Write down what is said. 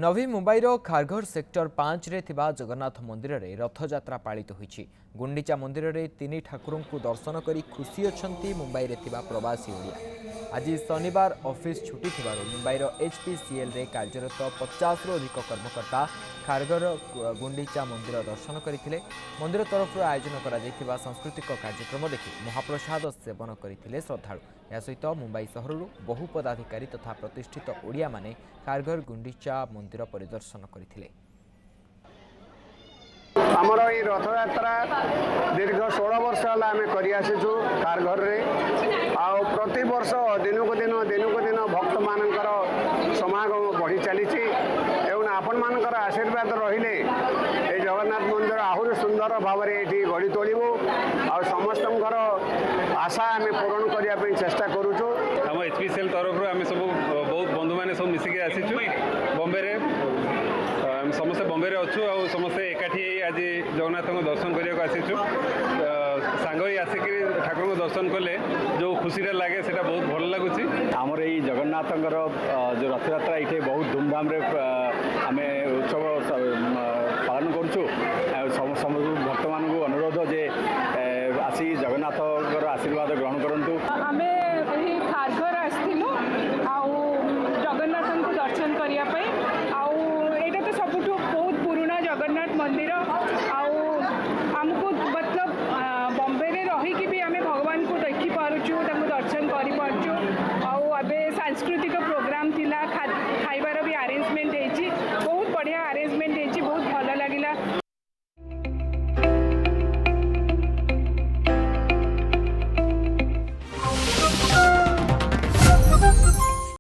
नवी मुंबईर Kharghar sector 5 रे थिबा जगन्नाथ मंदिर रे रथयात्रा पालित होईछि। गुंडीचा मंदिर रे तीन ठाकुरों को दर्शन करी खुशी अछंती मुंबई रे थिबा प्रवासी ओडिया। आज शनिवार ऑफिस छुट्टी थिबारो मुंबईर एचपीसीएल रे कार्यरत 50 रु अधिक कर्मकर्ता खारघर गुंडीचा मंदिर दर्शन करथिले। मंदिर तरफ आयोजन करा जायथिबा सांस्कृतिक कार्यक्रम देखि महाप्रसाद सेवन करथिले श्रद्धालु। या सहित मुंबई सहरु बहु पदाधिकारी तथा प्रतिष्ठित ओडिया माने खारघर गुंडीचा मंदिर परिदर्शन करथिले। आमर ये रथ यात्रा दीर्घ 16 वर्ष है आम कर खारघर रे प्रति वर्ष दिन को दिन भक्त मानकर समागम बढ़ी चली आपण मानकर आशीर्वाद रहिले ये जगन्नाथ मंदिर आहुरी सुंदर भाव में ये गढ़ी तोलू आ समस्त आशा आम पूरण करने चेष्टा करुचु। आम एचपीसीएल तरफ आम सब बहुत बंधु मैंने सब मिसिक आसीचु बॉम्बे रे समस्ते बॉम्बे रे अच्छु आ समस्ते एकाठी आज जगन्नाथ को दर्शन करने को आसीचु सांग ही आसिक ठाकुर को दर्शन कले जो खुशी लगे से बहुत भल लगुच। आमर ये जगन्नाथ जो रथ यात्रा ये बहुत धूमधाम रे आम उत्सव पालन करुचु। भक्त मान अनुरोध जे आसी जगन्नाथ आशीर्वाद ग्रहण करूँ। आम खारघर आसलु जगन्नाथ को दर्शन करने यहाँ तो सबुठ बहुत पुराना जगन्नाथ मंदिर आमको मतलब बॉम्बे रे रही भी आम भगवान को देखी पारुचु दर्शन कर पार्चु। सांस्कृतिक प्रोग्राम थिला खाइबार भी अरेंजमेंट बहुत बढ़िया अरेंजमेंट